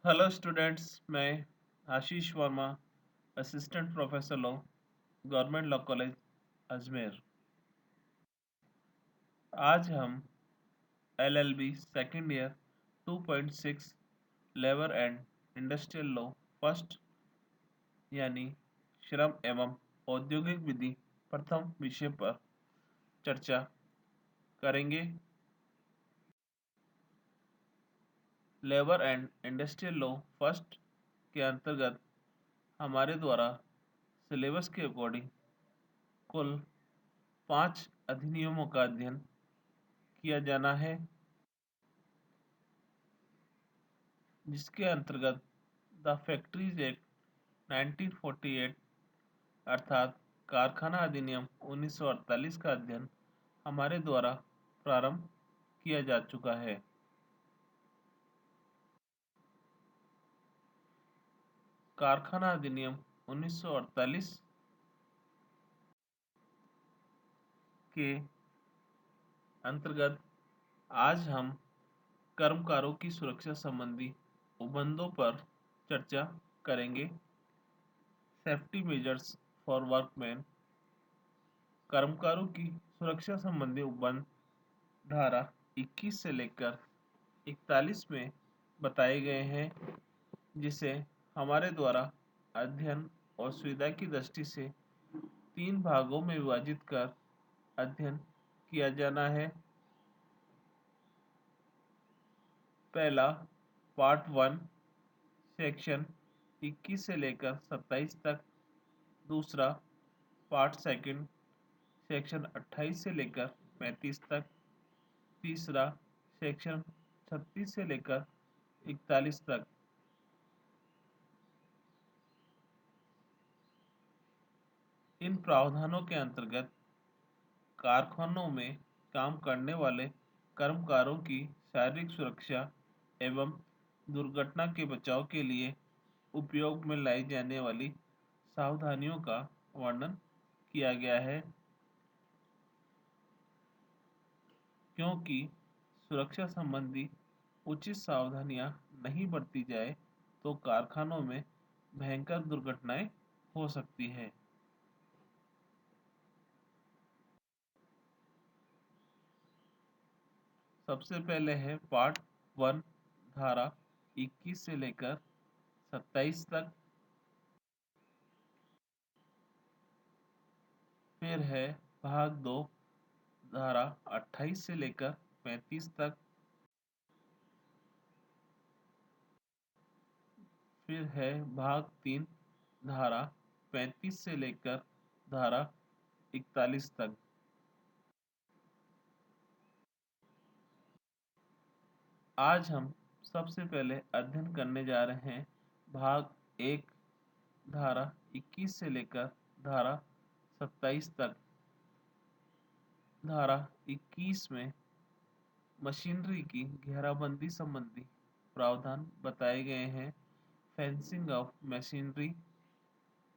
Hello students, मैं Ashish Verma, assistant professor law, government law college Ajmer. आज हम LLB second year 2.6 labour and industrial law first यानी श्रम एवं औद्योगिक विधि प्रथम विषय पर चर्चा करेंगे। Labour and industrial law first के अंतर्गत हमारे द्वारा सिलेबस के अकॉर्डिंग कुल 5 अधिनियमों का अध्ययन किया जाना है, जिसके अंतर्गत द फैक्ट्रीज एक्ट 1948 अर्थात कारखाना अधिनियम 1948 का अध्ययन हमारे द्वारा प्रारंभ किया जा चुका है। कारखाना अधिनियम 1948 के अंतर्गत आज हम कर्मकारों की सुरक्षा संबंधी उपबंधों पर चर्चा करेंगे। सेफ्टी मेजर्स फॉर वर्कमैन, कर्मकारों की सुरक्षा संबंधी उपबंध धारा 21 से लेकर 41 में बताए गए हैं, जिसे हमारे द्वारा अध्ययन और सुविधा की दृष्टि से 3 भागों में विभाजित कर अध्ययन किया जाना है। पहला पार्ट 1 सेक्शन 21 से लेकर 27 तक, दूसरा पार्ट सेकंड सेक्शन 28 से लेकर 35 तक, तीसरा सेक्शन 36 से लेकर 41 तक। इन प्रावधानों के अंतर्गत कारखानों में काम करने वाले कर्मकारों की शारीरिक सुरक्षा एवं दुर्घटना के बचाव के लिए उपयोग में लाई जाने वाली सावधानियों का वर्णन किया गया है। क्योंकि सुरक्षा संबंधी उचित सावधानियां नहीं बरती जाए तो कारखानों में भयंकर दुर्घटनाएं हो सकती है। सबसे पहले है पार्ट 1 धारा 21 से लेकर 27 तक, फिर है भाग 2 धारा 28 से लेकर 35 तक, फिर है भाग 3 धारा 35 से लेकर धारा 41 तक। आज हम सबसे पहले अध्ययन करने जा रहे हैं भाग 1 धारा 21 से लेकर धारा 27 तक। धारा 21 में मशीनरी की घेराबंदी संबंधी प्रावधान बताए गए हैं। Fencing of machinery.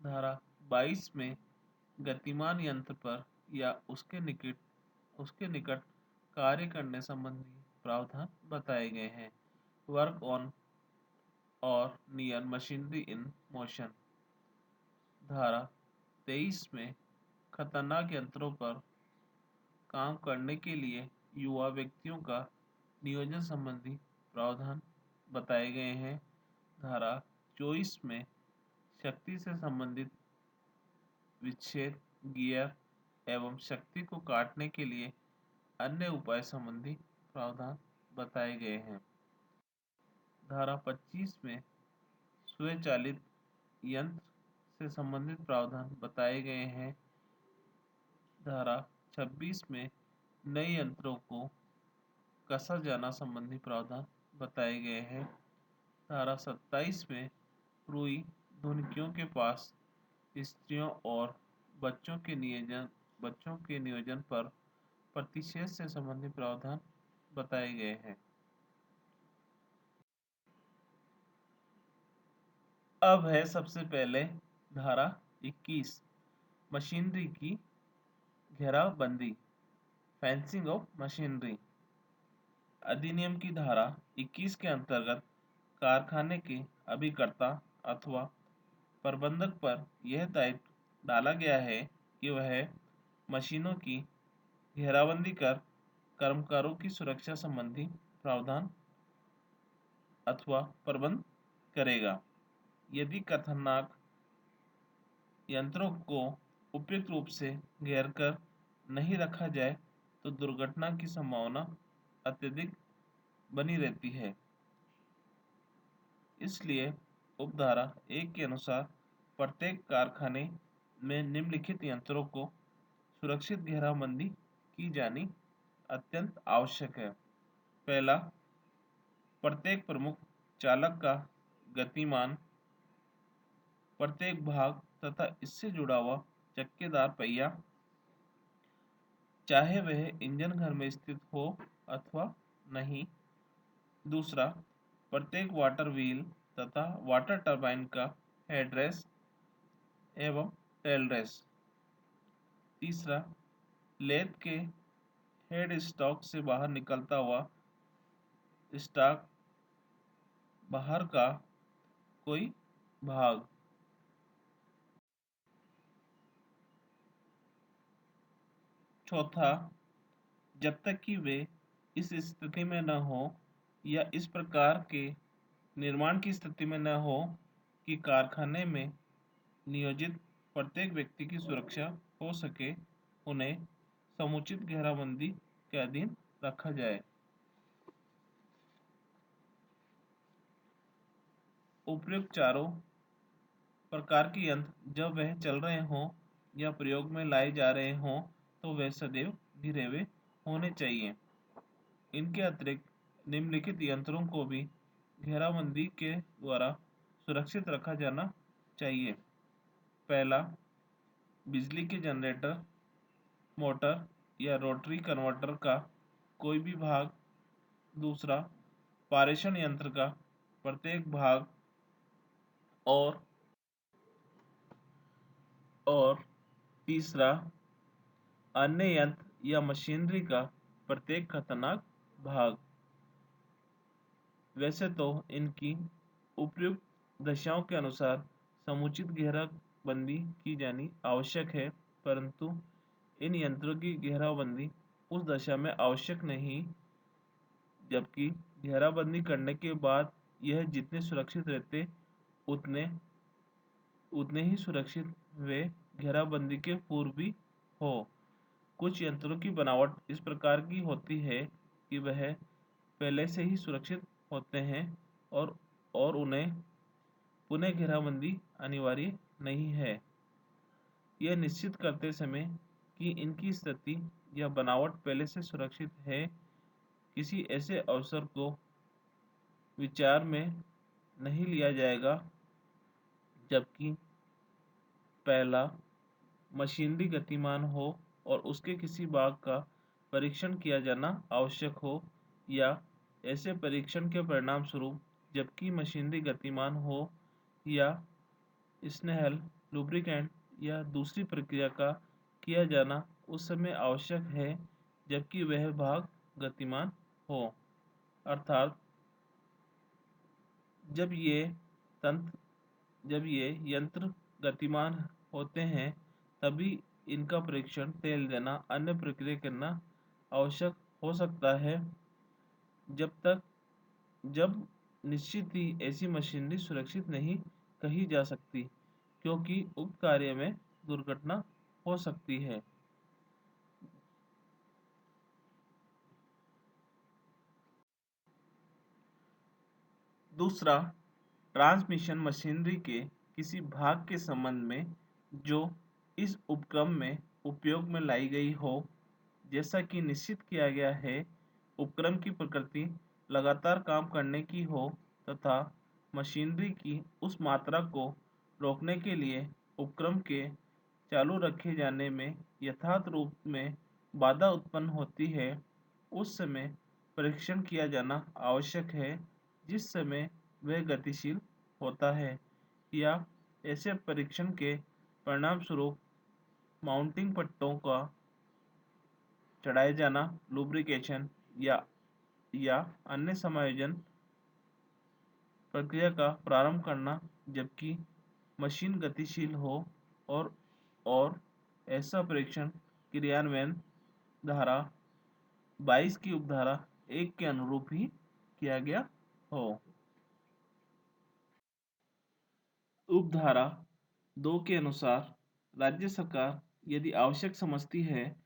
धारा 22 में गतिमान यंत्र पर या उसके निकट कार्य करने संबंधी प्रावधान बताए गए हैं। वर्क ऑन और नियर मशीनरी इन मोशन। धारा 23 में खतरनाक यंत्रों पर काम करने के लिए युवा व्यक्तियों का नियोजन संबंधी प्रावधान बताए गए हैं। धारा 24 में शक्ति से संबंधित विच्छेद, गियर एवं शक्ति को काटने के लिए अन्य उपाय संबंधी प्रावधान बताए गए हैं। धारा 25 में स्वचालित यंत्र से संबंधित प्रावधान बताए गए हैं। धारा 26 में नए यंत्रों को कसा जाना संबंधी प्रावधान बताए गए हैं। धारा 27 में रुई धुनकियों के पास स्त्रियों और बच्चों के नियोजन पर प्रतिषेध से संबंधित प्रावधान बताए गए हैं। अब है सबसे पहले धारा 21 मशीनरी की घेराबंदी, फेंसिंग ऑफ मशीनरी। अधिनियम की धारा 21 के अंतर्गत कारखाने के अभिकर्ता अथवा प्रबंधक पर यह दायित्व डाला गया है कि वह मशीनों की घेराबंदी कर कर्मकारों की सुरक्षा संबंधी प्रावधान अथवा प्रबंध करेगा। यदि खतरनाक यंत्रों को उपयुक्त रूप से घेर कर नहीं रखा जाए तो दुर्घटना की संभावना अत्यधिक बनी रहती है। इसलिए उपधारा 1 के अनुसार प्रत्येक कारखाने में निम्नलिखित यंत्रों को सुरक्षित घेराबंदी की जानी अत्यंत आवश्यक है। पहला, प्रत्येक प्रमुख चालक का गतिमान प्रत्येक भाग तथा इससे जुड़ा हुआ चक्केदार पहिया, चाहे वह इंजन घर में स्थित हो अथवा नहीं। दूसरा, प्रत्येक वाटर व्हील तथा वाटर टरबाइन का हेडरेस एवं टेलरेस। तीसरा, लेथ के हेड स्टॉक से बाहर निकलता हुआ स्टॉक बाहर का कोई भाग। चौथा, जब तक कि वे इस स्थिति में न हो या इस प्रकार के निर्माण की स्थिति में न हो कि कारखाने में नियोजित प्रत्येक व्यक्ति की सुरक्षा हो सके, उन्हें समुचित घेराबंदी के अधीन रखा जाए। उपयुक्त चारों प्रकार के यंत्र जब वह चल रहे हों या प्रयोग में लाए जा रहे हों तो वे सदैव घिरे हुए होने चाहिए। इनके अतिरिक्त निम्नलिखित यंत्रों को भी घेराबंदी के द्वारा सुरक्षित रखा जाना चाहिए। पहला, बिजली के जनरेटर, मोटर या रोटरी कन्वर्टर का कोई भी भाग। दूसरा, पारेषण यंत्र का प्रत्येक भाग। और तीसरा, अन्य यंत्र या मशीनरी का प्रत्येक खतरनाक भाग। वैसे तो इनकी उपयुक्त दशाओं के अनुसार समुचित घेराबंदी की जानी आवश्यक है, परंतु इन यंत्रों की घेराबंदी उस दशा में आवश्यक नहीं जबकि घेराबंदी करने के बाद यह जितने सुरक्षित रहते उतने उतने ही सुरक्षित वे घेराबंदी के पूर्व भी हो। कुछ यंत्रों की बनावट इस प्रकार की होती है कि वह पहले से ही सुरक्षित होते हैं और उन्हें पुनः घेराबंदी अनिवार्य नहीं है। यह निश्चित करते समय कि इनकी स्थिति या बनावट पहले से सुरक्षित है, किसी ऐसे अवसर को विचार में नहीं लिया जाएगा जबकि पहला, मशीनरी गतिमान हो और उसके किसी भाग का परीक्षण किया जाना आवश्यक हो, या ऐसे परीक्षण के परिणाम स्वरूप जबकि मशीनरी गतिमान हो या स्नेहल, लुब्रिकेंट या दूसरी प्रक्रिया का किया जाना उस समय आवश्यक है जबकि वह भाग गतिमान हो। अर्थात जब ये यंत्र गतिमान होते हैं तभी इनका परीक्षण तेल देना अन्य प्रक्रिया करना आवश्यक हो सकता है, जब निश्चित ही ऐसी मशीनरी सुरक्षित नहीं कही जा सकती क्योंकि उक्त कार्य में दुर्घटना हो सकती है। दूसरा, ट्रांसमिशन मशीनरी के किसी भाग के संबंध में जो इस उपक्रम में उपयोग में लाई गई हो। जैसा कि निश्चित किया गया है, उपक्रम की प्रकृति लगातार काम करने की हो तथा मशीनरी की उस मात्रा को रोकने के लिए उपक्रम के चालू रखे जाने में यथार्थ रूप में बाधा उत्पन्न होती है, उस समय परीक्षण किया जाना आवश्यक है जिस समय वह गतिशील होता है, या ऐसे परीक्षण के परिणामस्वरूप माउंटिंग पट्टों का चढ़ाए जाना, लुब्रिकेशन या अन्य समायोजन प्रक्रिया का प्रारंभ करना जबकि मशीन गतिशील हो और और ऐसा परीक्षण क्रियान्वयन धारा 22 की उपधारा 1 के अनुरूप ही किया गया हो। उपधारा 2 के अनुसार राज्य सरकार यदि आवश्यक समझती है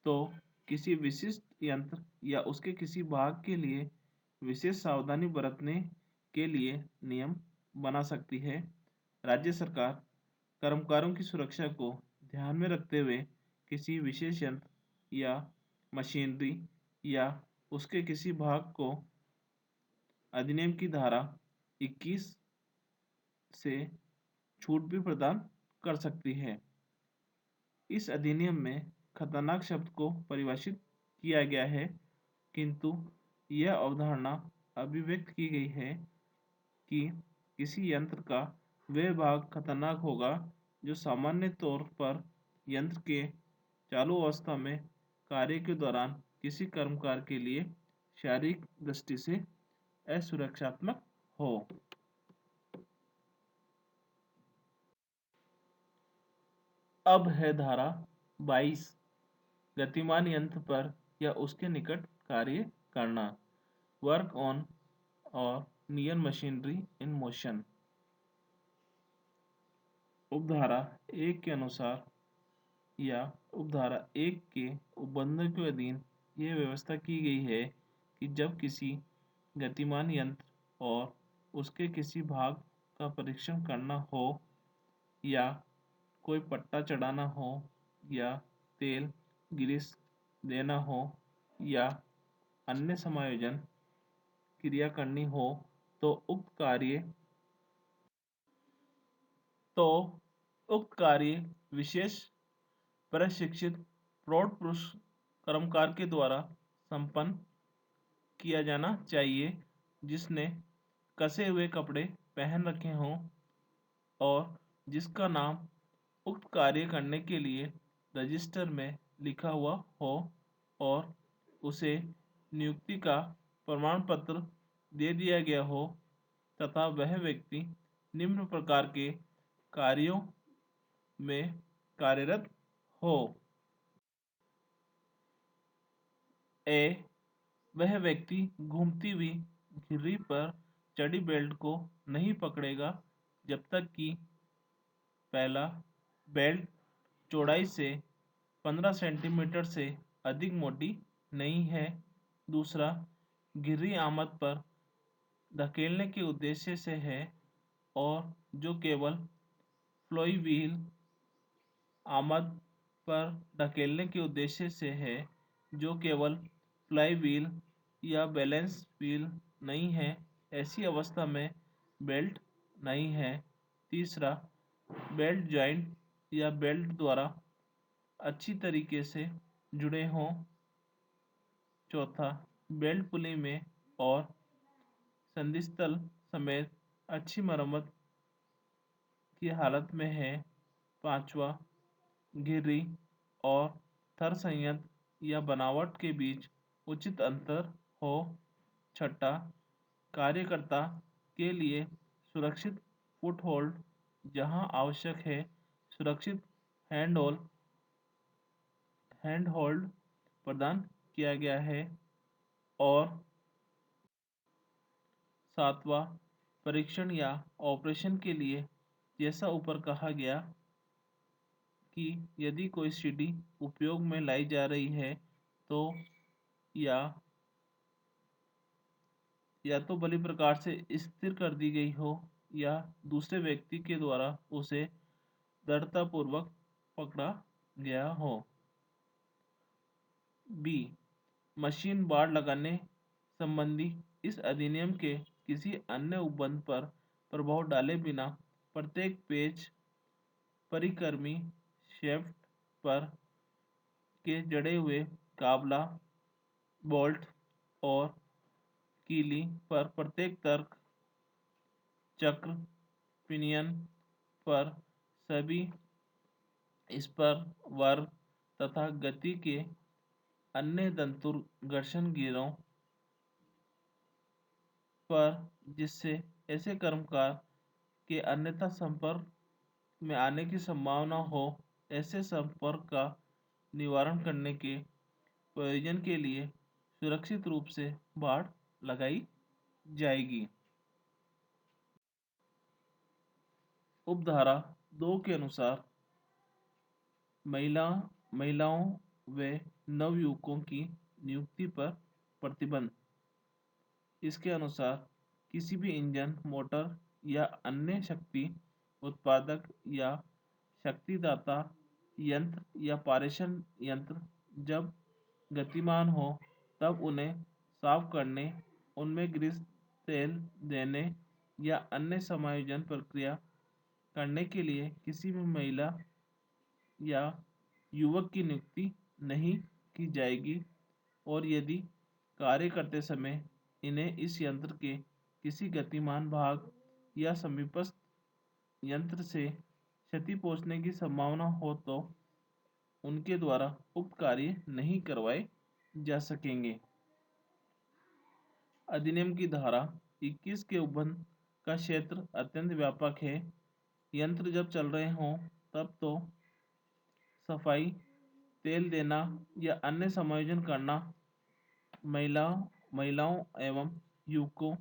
तो किसी विशिष्ट यंत्र या उसके किसी भाग के लिए विशेष सावधानी बरतने के लिए नियम बना सकती है। राज्य सरकार कर्मकारों की सुरक्षा को ध्यान में रखते हुए किसी विशेष यंत्र या मशीनरी या उसके किसी भाग को अधिनियम की धारा 21 से छूट भी प्रदान कर सकती है। इस अधिनियम में खतरनाक शब्द को परिभाषित किया गया है, किंतु यह अवधारणा अभिव्यक्त की गई है कि किसी यंत्र का वह भाग खतरनाक होगा जो सामान्य तौर पर यंत्र के चालू अवस्था में कार्य के दौरान किसी कर्मकार के लिए शारीरिक दृष्टि से असुरक्षात्मक हो। अब है धारा 22 गतिमान यंत्र पर या उसके निकट कार्य करना, वर्क ऑन और नियर मशीनरी इन मोशन। उपधारा 1 के अनुसार या उपधारा 1 के उपबंधों के अधीन यह व्यवस्था की गई है कि जब किसी गतिमान यंत्र और उसके किसी भाग का परीक्षण करना हो या कोई पट्टा चढ़ाना हो या तेल ग्रीस देना हो या अन्य समायोजन क्रिया करनी हो तो तो उक्त कार्य विशेष प्रशिक्षित प्रौढ़ पुरुष कर्मकार के द्वारा संपन्न किया जाना चाहिए जिसने कसे हुए कपड़े पहन रखे हों और जिसका नाम उक्त कार्य करने के लिए रजिस्टर में लिखा हुआ हो और उसे नियुक्ति का प्रमाण पत्र दे दिया गया हो तथा वह व्यक्ति निम्न प्रकार के कार्यों में कार्यरत हो। ए वह व्यक्ति घूमती हुई घिर्री पर चढ़ी बेल्ट को नहीं पकड़ेगा जब तक कि पहला बेल्ट चौड़ाई से 15 सेंटीमीटर से अधिक मोटी नहीं है, दूसरा घिर्री आमद पर धकेलने के उद्देश्य से है और जो केवल फ्लोई व्हील आमद पर धकेलने के उद्देश्य से है जो केवल फ्लाई व्हील या बैलेंस व्हील नहीं है, ऐसी अवस्था में बेल्ट नहीं है। तीसरा बेल्ट जॉइंट या बेल्ट द्वारा अच्छी तरीके से जुड़े हों। चौथा बेल्ट पुली में और संधिस्थल समेत अच्छी मरम्मत की हालत में है। पांचवा घिर्री और थर संयंत्र या बनावट के बीच उचित अंतर हो। छठा कार्यकर्ता के लिए सुरक्षित फुटहोल्ड जहां आवश्यक है सुरक्षित हैंड होल्ड प्रदान किया गया है। और सातवां परीक्षण या ऑपरेशन के लिए जैसा ऊपर कहा गया कि यदि कोई सीढ़ी उपयोग में लाई जा रही है तो या तो भली प्रकार से स्थिर कर दी गई हो या दूसरे व्यक्ति के द्वारा उसे दृढ़तापूर्वक पकड़ा गया हो। बी मशीन बार लगाने संबंधी इस अधिनियम के किसी अन्य उपबंध पर प्रभाव डाले बिना प्रत्येक पेच परिक्रमी शेफ्ट पर के जड़े हुए काबला बोल्ट और कीली पर प्रत्येक तर्क चक्र पिनियन पर सभी स्पर वर्ग तथा गति के अन्य दंतुर घर्षण गियरों पर जिससे ऐसे कर्मकार के अन्यथा संपर्क में आने की संभावना हो, ऐसे संपर्क का निवारण करने के प्रयोजन के लिए सुरक्षित रूप से बाड़ लगाई जाएगी। उपधारा 2 के अनुसार महिला महिलाओं व नवयुवकों की नियुक्ति पर प्रतिबंध। इसके अनुसार किसी भी इंजन, मोटर या अन्य शक्ति उत्पादक या शक्तिदाता यंत्र या पारेषण यंत्र जब गतिमान हो तब उन्हें साफ करने, उनमें ग्रीस तेल देने या अन्य समायोजन प्रक्रिया करने के लिए किसी भी महिला या युवक की नियुक्ति नहीं की जाएगी और यदि कार्य करते समय इन्हें इस यंत्र के किसी गतिमान भाग या समीपस्थ यंत्र से क्षति पहुंचने की संभावना हो तो उनके द्वारा उक्त कार्य नहीं करवाए जा सकेंगे। अधिनियम की धारा 21 के उपबंध का क्षेत्र अत्यंत व्यापक है। यंत्र जब चल रहे हों तब तो सफाई, तेल देना या अन्य समायोजन करना महिलाओं एवं युवकों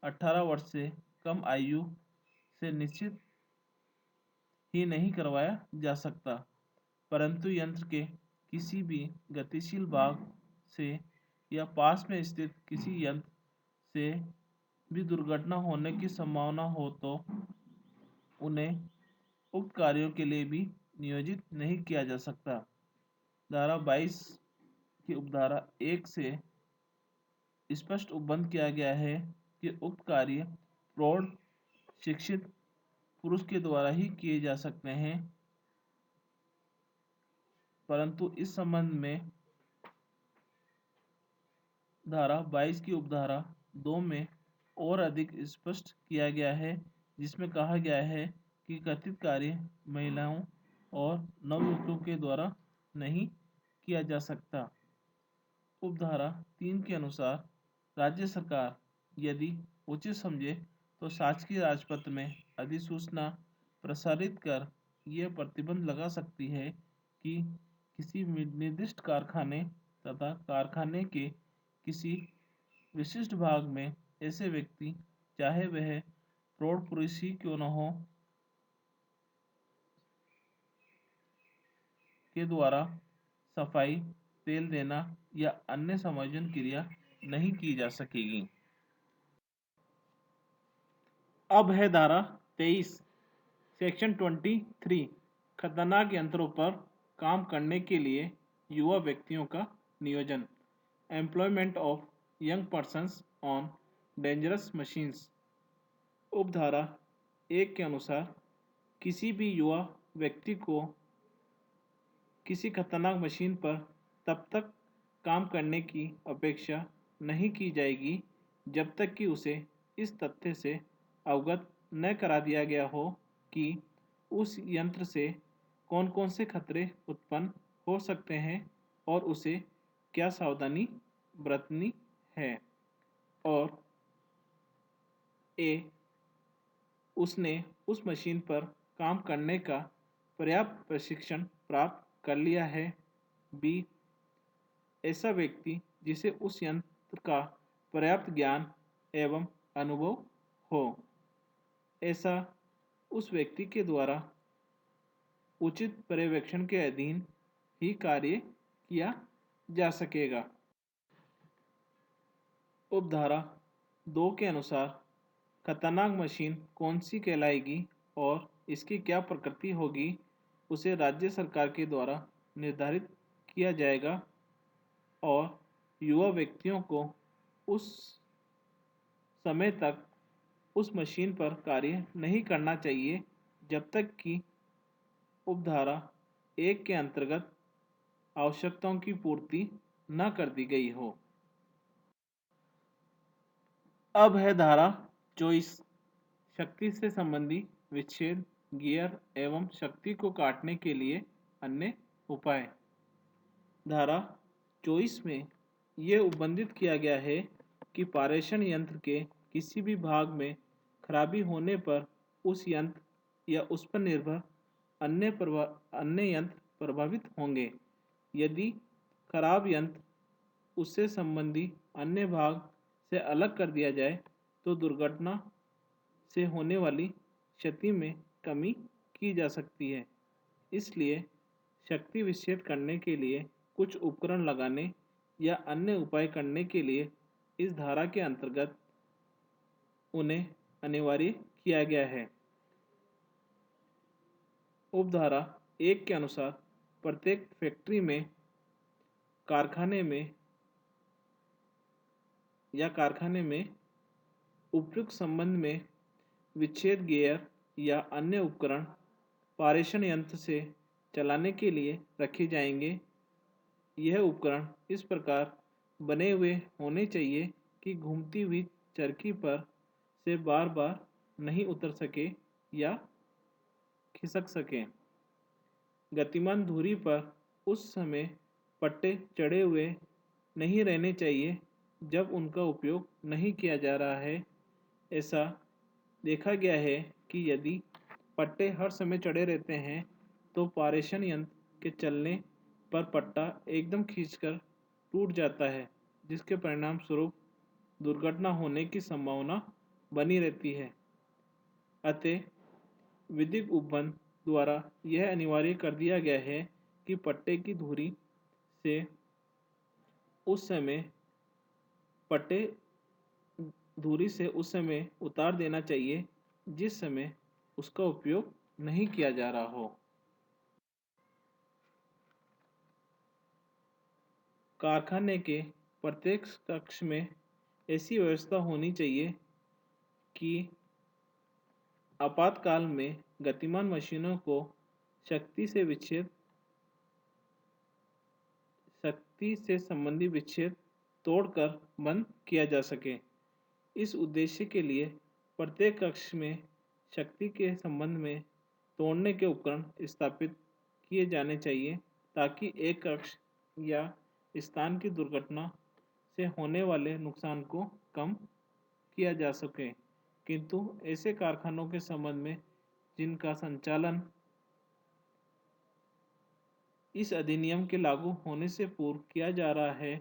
18 वर्ष से कम आयु से निश्चित ही नहीं करवाया जा सकता, परंतु यंत्र के किसी भी गतिशील भाग से या पास में स्थित किसी यंत्र से भी दुर्घटना होने की संभावना हो तो उन्हें उक्त कार्यों के लिए भी नियोजित नहीं किया जा सकता। धारा 22 की उपधारा 1 से स्पष्ट उपबंध किया गया है कि उक्त कार्य प्रौढ़ शिक्षित पुरुष के द्वारा ही किए जा सकते हैं, परंतु इस संबंध में धारा 22 की उपधारा 2 में और अधिक स्पष्ट किया गया है, जिसमें कहा गया है कि कथित कार्य महिलाओं और नवयुवकों के द्वारा नहीं किया जा सकता। उपधारा 3 के अनुसार राज्य सरकार यदि उचित समझे तो शासकीय राजपत्र में अधिसूचना प्रसारित कर यह प्रतिबंध लगा सकती है कि किसी निर्दिष्ट कारखाने तथा कारखाने के किसी विशिष्ट भाग में ऐसे व्यक्ति, चाहे वह प्रौढ़ पुरुष ही क्यों न हो, के द्वारा सफाई, तेल देना या अन्य समायोजन क्रिया नहीं की जा सकेगी। अब है धारा 23 सेक्शन 23 खतरनाक यंत्रों पर काम करने के लिए युवा व्यक्तियों का नियोजन, employment of young persons on dangerous machines. उपधारा 1 के अनुसार किसी भी युवा व्यक्ति को किसी खतरनाक मशीन पर तब तक काम करने की अपेक्षा नहीं की जाएगी जब तक कि उसे इस तथ्य से अवगत न करा दिया गया हो कि उस यंत्र से कौन कौन से खतरे उत्पन्न हो सकते हैं और उसे क्या सावधानी बरतनी है, और उसने उस मशीन पर काम करने का पर्याप्त प्रशिक्षण प्राप्त कर लिया है। बी, ऐसा व्यक्ति जिसे उस यंत्र का पर्याप्त ज्ञान एवं अनुभव हो, ऐसा उस व्यक्ति के द्वारा उचित पर्यवेक्षण के अधीन ही कार्य किया जा सकेगा। उपधारा 2 के अनुसार खतरनाक मशीन कौन सी कहलाएगी और इसकी क्या प्रकृति होगी, उसे राज्य सरकार के द्वारा निर्धारित किया जाएगा और युवा व्यक्तियों को उस समय तक उस मशीन पर कार्य नहीं करना चाहिए जब तक कि उपधारा 1 के अंतर्गत आवश्यकताओं की पूर्ति न कर दी गई हो। अब है धारा 24 शक्ति से संबंधी विच्छेद, गियर एवं शक्ति को काटने के लिए अन्य उपाय। धारा 24 में यह उपबंधित किया गया है कि पारेषण यंत्र के किसी भी भाग में खराबी होने पर उस यंत्र या उस पर निर्भर अन्य यंत्र प्रभावित होंगे। यदि खराब यंत्र उससे संबंधी अन्य भाग से अलग कर दिया जाए तो दुर्घटना से होने वाली क्षति में कमी की जा सकती है। इसलिए शक्ति विच्छेद करने के लिए कुछ उपकरण लगाने या अन्य उपाय करने के लिए इस धारा के अंतर्गत उन्हें अनिवार्य किया गया है। उपधारा 1 के अनुसार प्रत्येक फैक्ट्री में, कारखाने में उपयुक्त संबंध में विच्छेद गियर या अन्य उपकरण पारेषण यंत्र से चलाने के लिए रखे जाएंगे। यह उपकरण इस प्रकार बने हुए होने चाहिए कि घूमती हुई चरखी पर से बार बार नहीं उतर सके या खिसक सके। गतिमान धुरी पर उस समय पट्टे चढ़े हुए नहीं रहने चाहिए जब उनका उपयोग नहीं किया जा रहा है। ऐसा देखा गया है कि यदि पट्टे हर समय चढ़े रहते हैं तो पारेषण यंत्र के चलने पर पट्टा एकदम खींचकर टूट जाता है, जिसके परिणाम स्वरूप दुर्घटना होने की संभावना बनी रहती है। अतः विधिक उपबंध द्वारा यह अनिवार्य कर दिया गया है कि पट्टे की धुरी से उस समय उतार देना चाहिए जिस समय उसका उपयोग नहीं किया जा रहा हो। कारखाने के प्रत्येक कक्ष में ऐसी व्यवस्था होनी चाहिए कि आपातकाल में गतिमान मशीनों को शक्ति से संबंधी विच्छेद तोड़कर बंद किया जा सके। इस उद्देश्य के लिए प्रत्येक कक्ष में शक्ति के संबंध में तोड़ने के उपकरण स्थापित किए जाने चाहिए ताकि एक कक्ष या स्थान की दुर्घटना से होने वाले नुकसान को कम किया जा सके। किंतु ऐसे कारखानों के संबंध में जिनका संचालन इस अधिनियम के लागू होने से पूर्व किया जा रहा है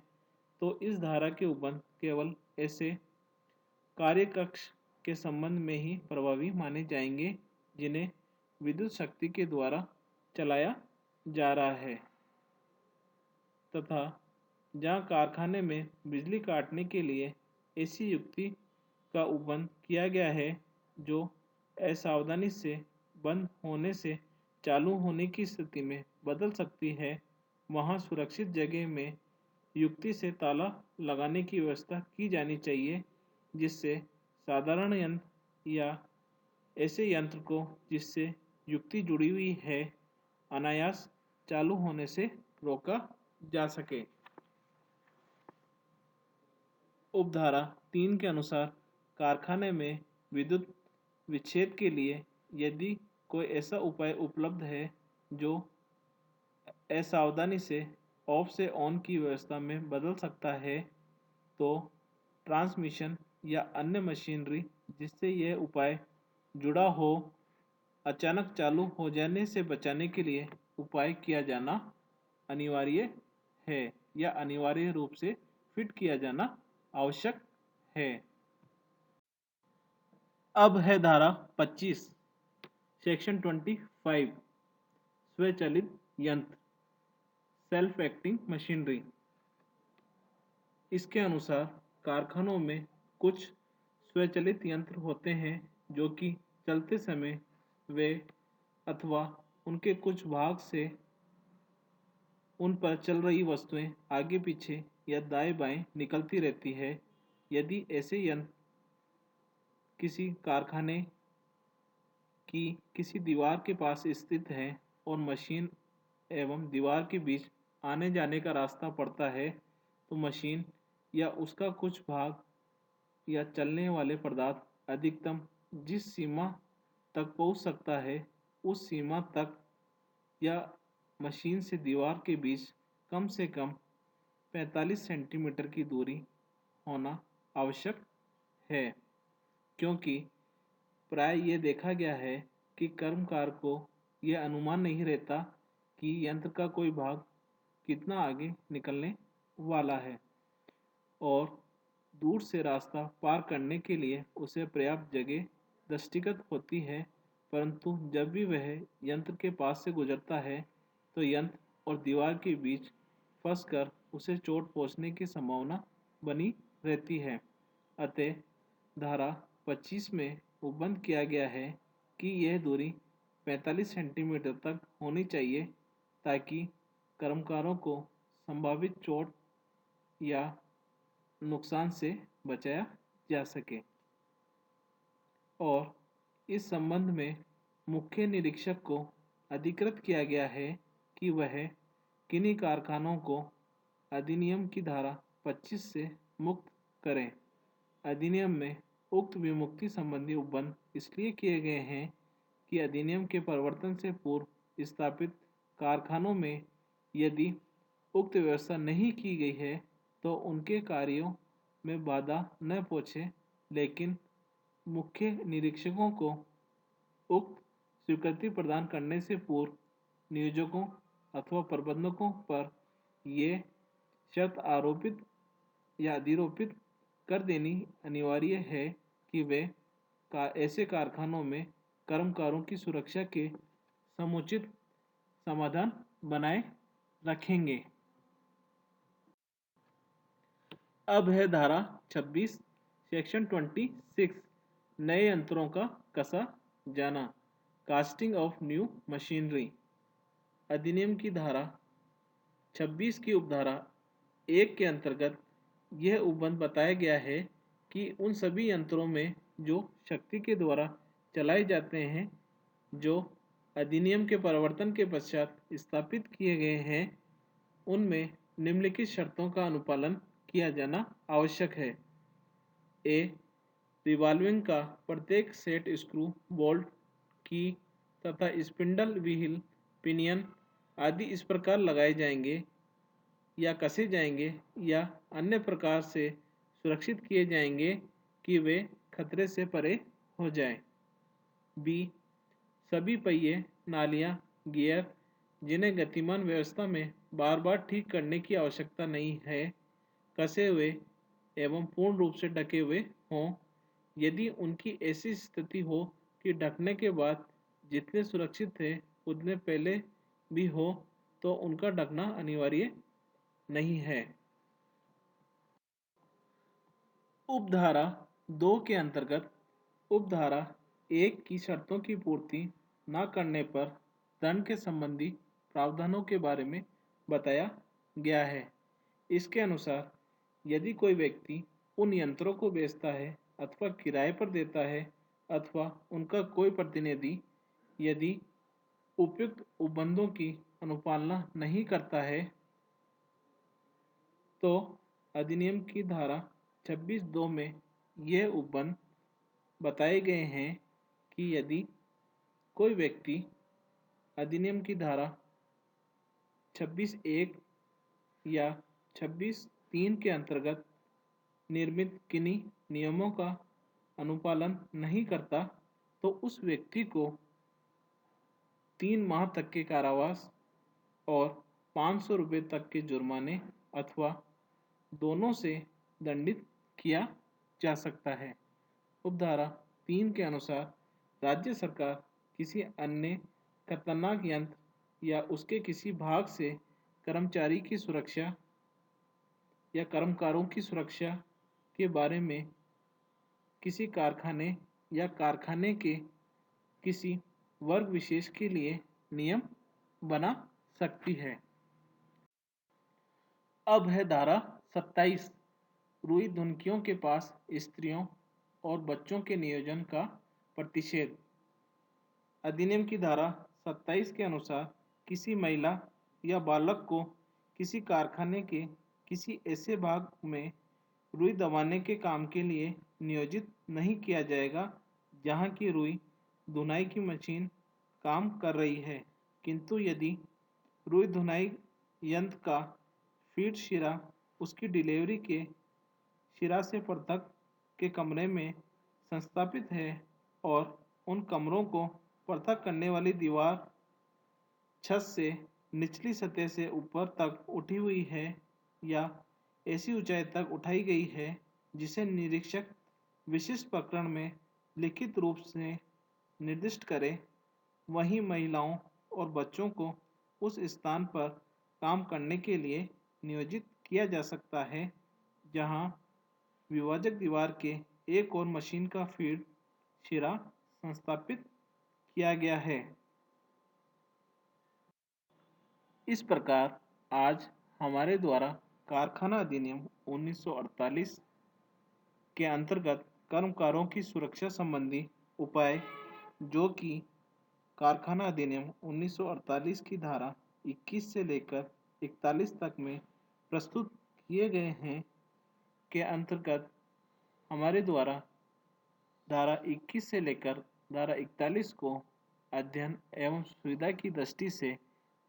तो इस धारा के उपबंध केवल ऐसे कार्यकक्ष के संबंध में ही प्रभावी माने जाएंगे जिन्हें विद्युत शक्ति के द्वारा चलाया जा रहा है तथा जहां कारखाने में बिजली काटने के लिए ऐसी युक्ति का उपबंध किया गया है जो असावधानी से बंद होने से चालू होने की स्थिति में बदल सकती है, वहां सुरक्षित जगह में युक्ति से ताला लगाने की व्यवस्था की जानी चाहिए जिससे साधारण यंत्र या ऐसे यंत्र को जिससे युक्ति जुड़ी हुई है अनायास चालू होने से रोका जा सके। उपधारा 3 के अनुसार कारखाने में विद्युत विच्छेद के लिए यदि कोई ऐसा उपाय उपलब्ध है जो असावधानी से ऑफ से ऑन की व्यवस्था में बदल सकता है तो ट्रांसमिशन या अन्य मशीनरी जिससे यह उपाय जुड़ा हो अचानक चालू हो जाने से बचाने के लिए उपाय किया जाना अनिवार्य है या अनिवार्य रूप से फिट किया जाना आवश्यक है। अब है धारा 25 सेक्शन 25 स्वचालित यंत्र सेल्फ एक्टिंग मशीनरी। इसके अनुसार कारखानों में कुछ स्वचालित यंत्र होते हैं जो कि चलते समय वे अथवा उनके कुछ भाग से उन पर चल रही वस्तुएं आगे पीछे या दाएं बाएं निकलती रहती है। यदि ऐसे यंत्र किसी कारखाने की किसी दीवार के पास स्थित है और मशीन एवं दीवार के बीच आने जाने का रास्ता पड़ता है तो मशीन या उसका कुछ भाग या चलने वाले पदार्थ अधिकतम जिस सीमा तक पहुंच सकता है उस सीमा तक या मशीन से दीवार के बीच कम से कम 45 सेंटीमीटर की दूरी होना आवश्यक है। क्योंकि प्राय ये देखा गया है कि कर्मकार को यह अनुमान नहीं रहता कि यंत्र का कोई भाग कितना आगे निकलने वाला है और दूर से रास्ता पार करने के लिए उसे पर्याप्त जगह दृष्टिगत होती है, परंतु जब भी वह यंत्र के पास से गुजरता है तो यंत्र और दीवार के बीच फंसकर उसे चोट पहुंचने की संभावना बनी रहती है। अतः धारा 25 में उपबंध किया गया है कि यह दूरी 45 सेंटीमीटर तक होनी चाहिए ताकि कर्मकारों को संभावित चोट या नुकसान से बचाया जा सके। और इस संबंध में मुख्य निरीक्षक को अधिकृत किया गया है कि वह किन्हीं कारखानों को अधिनियम की धारा 25 से मुक्त करें। अधिनियम में उक्त विमुक्ति संबंधी उपबंध इसलिए किए गए हैं कि अधिनियम के प्रवर्तन से पूर्व स्थापित कारखानों में यदि उक्त व्यवस्था नहीं की गई है तो उनके कार्यों में बाधा न पहुँचे, लेकिन मुख्य निरीक्षकों को उक्त स्वीकृति प्रदान करने से पूर्व नियोजकों अथवा प्रबंधकों पर ये शर्त आरोपित या अधिरोपित कर देनी अनिवार्य है कि वे ऐसे कारखानों में कर्मकारों की सुरक्षा के समुचित समाधान बनाए रखेंगे। अब है धारा 26 सेक्शन 26 नए यंत्रों का कसा जाना, कास्टिंग ऑफ न्यू मशीनरी। अधिनियम की धारा 26 की उपधारा 1 के अंतर्गत यह उपबंध बताया गया है कि उन सभी यंत्रों में जो शक्ति के द्वारा चलाए जाते हैं जो अधिनियम के प्रवर्तन के पश्चात स्थापित किए गए हैं उनमें निम्नलिखित शर्तों का अनुपालन किया जाना आवश्यक है। ए. रिवॉल्विंग का प्रत्येक सेट स्क्रू, बोल्ट, की तथा स्पिंडल व्हील, पिनियन आदि इस प्रकार लगाए जाएंगे या कसे जाएंगे या अन्य प्रकार से सुरक्षित किए जाएंगे कि वे खतरे से परे हो जाएं। बी. सभी पहिए, नालियां, गियर जिन्हें गतिमान व्यवस्था में बार बार ठीक करने की आवश्यकता नहीं है, कसे हुए एवं पूर्ण रूप से ढके हुए हों। यदि उनकी ऐसी स्थिति हो कि ढकने के बाद जितने सुरक्षित थे उतने पहले भी हो तो उनका ढकना अनिवार्य नहीं है। उपधारा 2 के अंतर्गत उपधारा 1 की शर्तों की पूर्ति न करने पर दंड के संबंधी प्रावधानों के बारे में बताया गया है। इसके अनुसार यदि कोई व्यक्ति उन यंत्रों को बेचता है अथवा किराए पर देता है अथवा उनका कोई प्रतिनिधि यदि उपयुक्त उपबंधों की अनुपालना नहीं करता है तो अधिनियम की धारा 26(2) में यह उपबंध बताए गए हैं कि यदि कोई व्यक्ति अधिनियम की धारा 26(1) या 26(3) के अंतर्गत निर्मित किन्हीं नियमों का अनुपालन नहीं करता तो उस व्यक्ति को 3 माह तक के कारावास और 500 रुपये तक के जुर्माने अथवा दोनों से दंडित किया जा सकता है। उपधारा 3 के अनुसार राज्य सरकार किसी अन्य खतरनाक यंत्र या उसके किसी भाग से कर्मचारी की सुरक्षा या कर्मकारों की सुरक्षा के बारे में किसी कारखाने या कारखाने के किसी वर्ग विशेष के लिए नियम बना सकती है। अब है धारा 27 रुई धुनकियों के पास स्त्रियों और बच्चों के नियोजन का प्रतिषेध। अधिनियम की धारा 27 के अनुसार किसी महिला या बालक को किसी कारखाने के किसी ऐसे भाग में रुई दबाने के काम के लिए नियोजित नहीं किया जाएगा जहां की रुई धुनाई की मशीन काम कर रही है, किंतु यदि रुई धुनाई यंत्र का फीड शिरा उसकी डिलीवरी के शिरा से पृथक के कमरे में संस्थापित है और उन कमरों को पृथक करने वाली दीवार छत से निचली सतह से ऊपर तक उठी हुई है या ऐसी ऊंचाई तक उठाई गई है जिसे निरीक्षक विशिष्ट प्रकरण में लिखित रूप से निर्दिष्ट करे। वहीं महिलाओं और बच्चों को उस स्थान पर काम करने के लिए नियोजित किया जा सकता है जहां विभाजक दीवार के एक और मशीन का फीड सिरा संस्थापित किया गया है। इस प्रकार आज हमारे द्वारा कारखाना अधिनियम 1948 के अंतर्गत कर्मकारों की सुरक्षा संबंधी उपाय, जो कि कारखाना अधिनियम 1948 की धारा 21 से लेकर 41 तक में प्रस्तुत किए गए हैं, के अंतर्गत हमारे द्वारा धारा 21 से लेकर धारा 41 को अध्ययन एवं सुविधा की दृष्टि से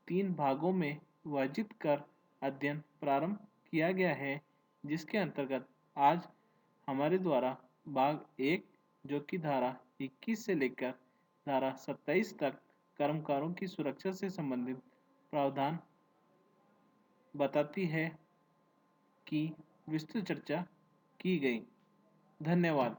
3 भागों में विभाजित कर अध्ययन प्रारंभ किया गया है, जिसके अंतर्गत आज हमारे द्वारा भाग 1, जो कि धारा 21 से लेकर धारा 27 तक कर्मकारों की सुरक्षा से संबंधित प्रावधान बताती है, कि विस्तृत चर्चा की गई। धन्यवाद।